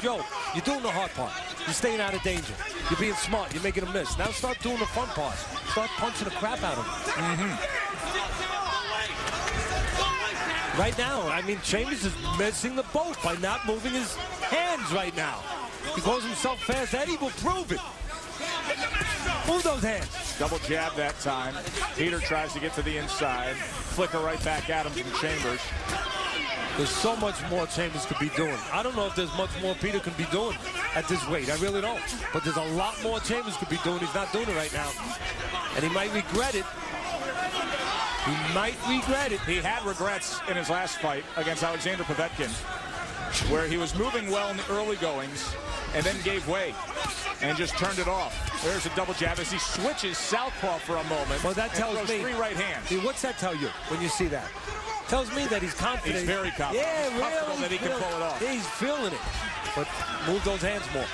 Joe, you're doing the hard part. You're staying out of danger. You're being smart. You're making a miss. Now start doing the fun part. Start punching the crap out of him. Right now, I mean, Chambers is missing the boat by not moving his hands right now. He calls himself Fast Eddie. Will prove it. Move those hands. Double jab that time. Peter tries to get to the inside. Flicker right back at him from Chambers. There's so much more Chambers could be doing. I don't know if there's much more Peter can be doing at this weight. I really don't. But there's a lot more Chambers could be doing. He's not doing it right now. And he might regret it. He might regret it. He had regrets in his last fight against Alexander Povetkin, where he was moving well in the early goings and then gave way and just turned it off. There's a double jab as he switches southpaw for a moment. Well, that tells me 3 right hands. See, what's that tell you when you see that? Tells me that he's confident. He's very confident. Yeah, he's comfortable really that he can pull it off. He's feeling it. But move those hands more.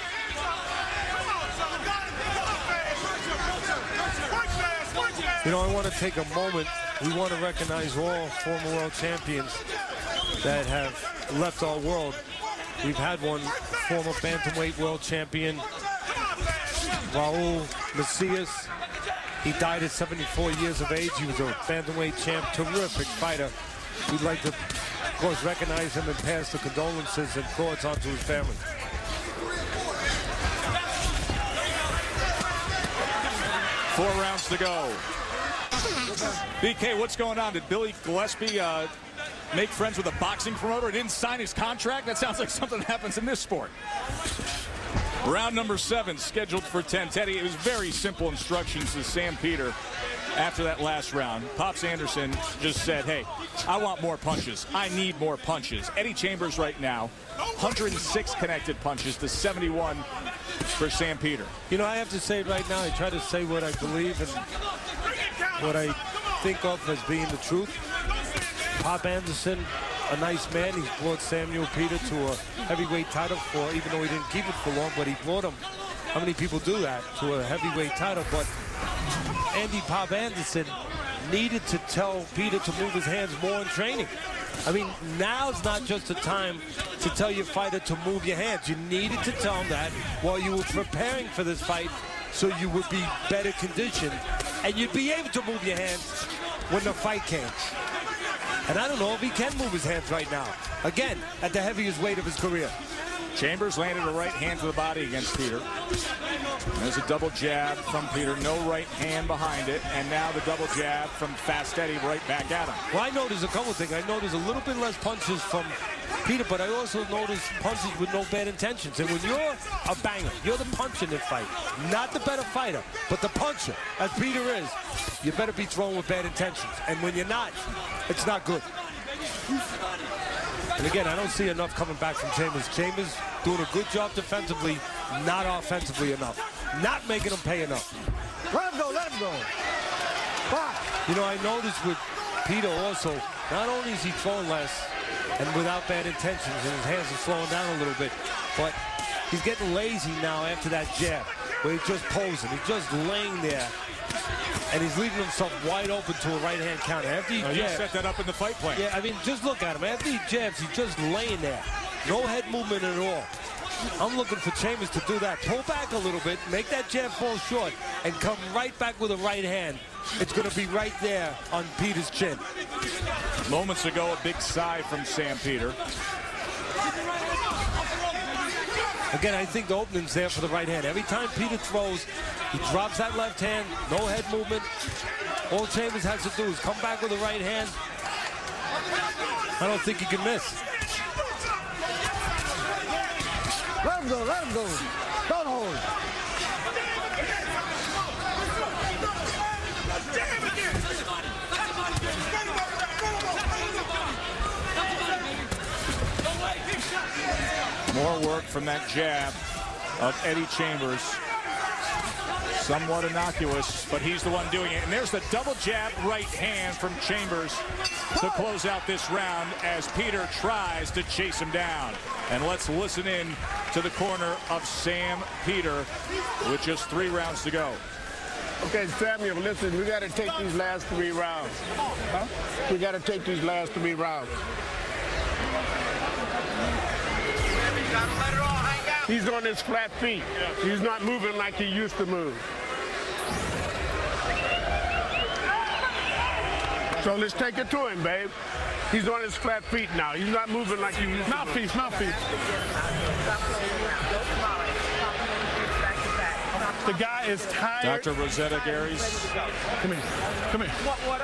You know, I want to take a moment. We want to recognize all former world champions that have left our world. We've had one former bantamweight world champion, Raul Macias. He died at 74 years of age. He was a bantamweight champ, terrific fighter. We'd like to, of course, recognize him and pass the condolences and thoughts on to his family. Four rounds to go. BK, what's going on? Did Billy Gillespie make friends with a boxing promoter and didn't sign his contract? That sounds like something that happens in this sport. Round number 7 scheduled for 10. Teddy, it was very simple instructions to Sam Peter after that last round. Pops Anderson just said, hey, I want more punches. I need more punches. Eddie Chambers right now, 106 connected punches to 71 for Sam Peter. You know, I have to say right now, I try to say what I believe and what I think of as being the truth. Pop Anderson, a nice man. He's brought Samuel Peter to a heavyweight title for, even though he didn't keep it for long, but he brought him, how many people do that, to a heavyweight title? But Andy Pop Anderson needed to tell Peter to move his hands more in training. I mean, now's not just the time to tell your fighter to move your hands. You needed to tell him that while you were preparing for this fight so you would be better conditioned and you'd be able to move your hands when the fight came. And I don't know if he can move his hands right now. Again, at the heaviest weight of his career. Chambers landed a right hand to the body against Peter. There's a double jab from Peter, no right hand behind it, and now the double jab from Fast Eddie right back at him. Well, I noticed a couple things. I noticed a little bit less punches from Peter, but I also noticed punches with no bad intentions. And when you're a banger, you're the puncher in this fight, not the better fighter, but the puncher, as Peter is, you better be throwing with bad intentions. And when you're not, it's not good. And again, I don't see enough coming back from Chambers. Chambers doing a good job defensively, not offensively enough. Not making them pay enough. Let him go, let him go. Fuck. You know, I noticed with Peter also, not only is he throwing less and without bad intentions, and his hands are slowing down a little bit, but he's getting lazy now after that jab, where he's just posing. He's just laying there, and he's leaving himself wide open to a right-hand counter. After he jabs, set that up in the fight plan. Yeah, I mean, just look at him. After he jabs, he's just laying there. No head movement at all. I'm looking for Chambers to do that. Pull back a little bit, make that jab fall short, and come right back with a right hand. It's going to be right there on Peter's chin. Moments ago, a big sigh from Sam Peter. Again, I think the opening's there for the right hand. Every time Peter throws, he drops that left hand, no head movement. All Chambers has to do is come back with the right hand. I don't think he can miss. Let him go, let him go. Don't hold. More work from that jab of Eddie Chambers. Somewhat innocuous, but he's the one doing it. And there's the double jab right hand from Chambers to close out this round as Peter tries to chase him down. And let's listen in to the corner of Sam Peter with just 3 rounds to go. Okay, Samuel, listen, we got to take these last 3 rounds. Huh? We got to take these last 3 rounds. Gotta let it all hang He's on his flat feet. He's not moving like he used to move. So let's take it to him, babe. He's on his flat feet now. He's not moving like he used to. Mouthpiece, mouthpiece. The guy is tired. Dr. Rosetta Gary's Come here. Come here.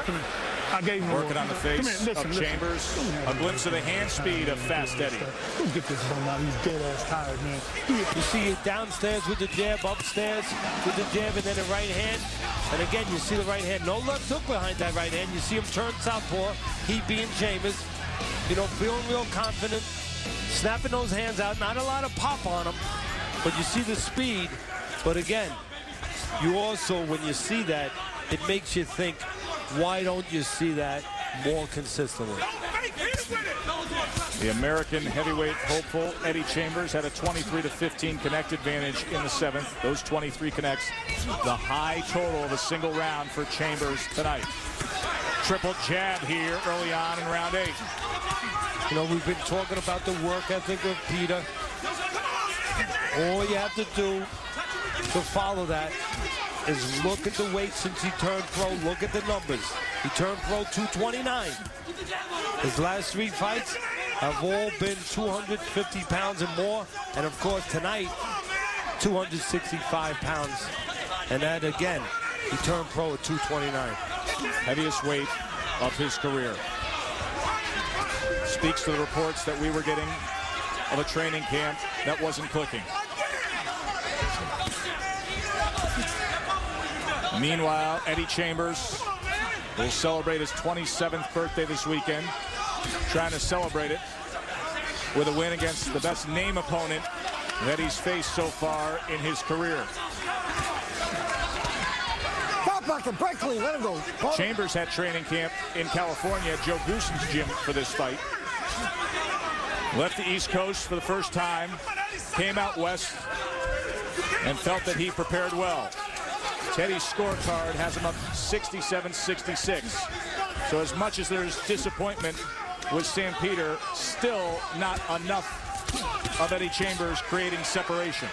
Come here. I gave him working on the face Listen, of Chambers. A glimpse of the hand speed of Fast Eddie. Go get this bum out. He's dead ass tired, man. You see it downstairs with the jab, upstairs with the jab, and then the right hand. And again, you see the right hand. No left hook behind that right hand. You see him turn southpaw. He being Chambers, you know, feeling real confident, snapping those hands out. Not a lot of pop on him, but you see the speed. But again, you also, when you see that, it makes you think, why don't you see that more consistently? The American heavyweight hopeful Eddie Chambers had a 23-15 connect advantage in the 7th. Those 23 connects, the high total of a single round for Chambers tonight. Triple jab here early on in round 8. You know, we've been talking about the work ethic of Peter. All you have to do to follow that is look at the weight since he turned pro. Look at the numbers. He turned pro 229. His last 3 fights have all been 250 pounds and more. And of course tonight, 265 pounds. And that again, he turned pro at 229. Heaviest weight of his career. Speaks to the reports that we were getting of a training camp that wasn't clicking. Meanwhile, Eddie Chambers will celebrate his 27th birthday this weekend, trying to celebrate it with a win against the best name opponent that he's faced so far in his career. Let him go. Chambers had training camp in California at Joe Gooson's gym for this fight. Left the East Coast for the first time, came out west, and felt that he prepared well. Teddy's scorecard has him up 67-66. So as much as there's disappointment with Sam Peter, still not enough of Eddie Chambers creating separation.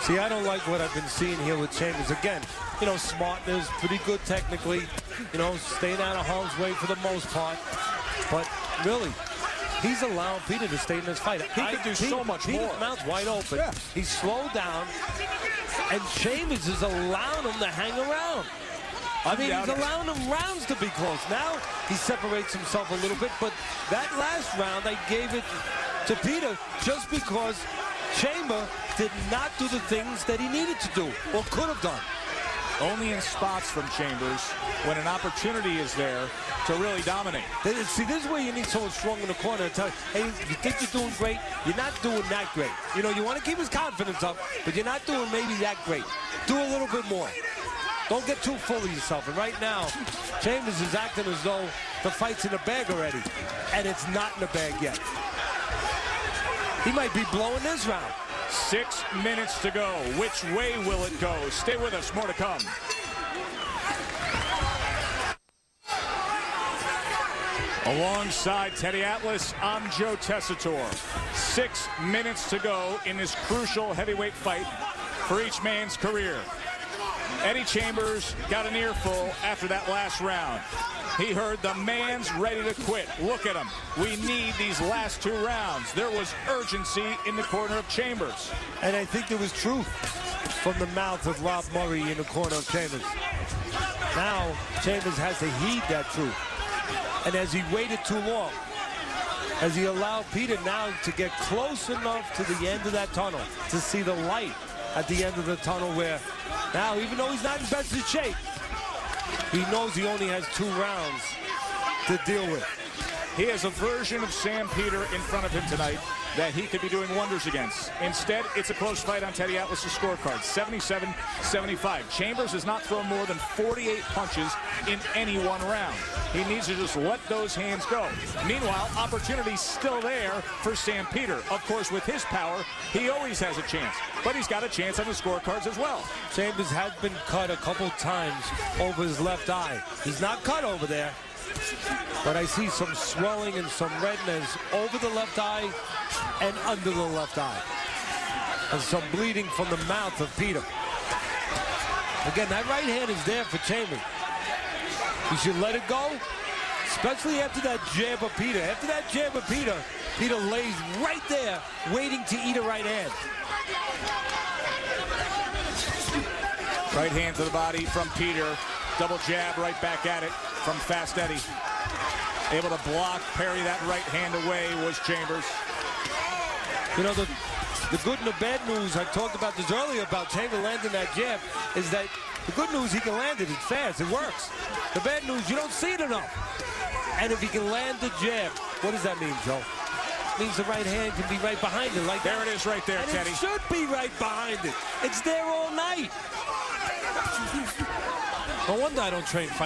See, I don't like what I've been seeing here with Chambers. Again, you know, smartness, pretty good technically, you know, staying out of harm's way for the most part. But really, he's allowing Peter to stay in this fight. He could do so much more. Peter's mouth's wide open. Yeah. He's slowed down, and Chambers is allowing him to hang around. I mean, he's allowing them rounds to be close. Now he separates himself a little bit, but that last round, I gave it to Peter just because Chamber did not do the things that he needed to do or could have done. Only in spots from Chambers when an opportunity is there to really dominate. See, this is where you need someone strong in the corner to tell you, hey, you think you're doing great, you're not doing that great. You know, you want to keep his confidence up, but you're not doing maybe that great. Do a little bit more. Don't get too full of yourself. And right now, Chambers is acting as though the fight's in the bag already, and it's not in the bag yet. He might be blowing this round. 6 minutes to go. Which way will it go? Stay with us. More to come. Alongside Teddy Atlas, I'm Joe Tessitore. 6 minutes to go in this crucial heavyweight fight for each man's career. Eddie Chambers got an earful after that last round. He heard the man's ready to quit. Look at him. We need these last 2 rounds. There was urgency in the corner of Chambers. And I think there was truth from the mouth of Rob Murray in the corner of Chambers. Now, Chambers has to heed that truth. And as he waited too long, as he allowed Peter now to get close enough to the end of that tunnel, to see the light at the end of the tunnel where now, even though he's not in best of shape, he knows he only has 2 rounds to deal with. He has a version of Sam Peter in front of him tonight that he could be doing wonders against. Instead, it's a close fight on Teddy Atlas's scorecard, 77-75. Chambers has not thrown more than 48 punches in any one round. He needs to just let those hands go. Meanwhile, opportunity's still there for Sam Peter. Of course, with his power, he always has a chance, but he's got a chance on the scorecards as well. Chambers has been cut a couple times over his left eye. He's not cut over there, but I see some swelling and some redness over the left eye and under the left eye. And some bleeding from the mouth of Peter. Again, that right hand is there for Chambers. He should let it go, especially after that jab of Peter. After that jab of Peter, Peter lays right there waiting to eat a right hand. Right hand to the body from Peter. Double jab right back at it from Fast Eddie. Able to block, parry that right hand away was Chambers. You know, the good and the bad news, I talked about this earlier about Chambers landing that jab, is that the good news, he can land it. It's fast. It works. The bad news, you don't see it enough. And if he can land the jab, what does that mean, Joe? It means the right hand can be right behind it. Like there it is right there, and Teddy. It should be right behind it. It's there all night. No wonder I don't train fight.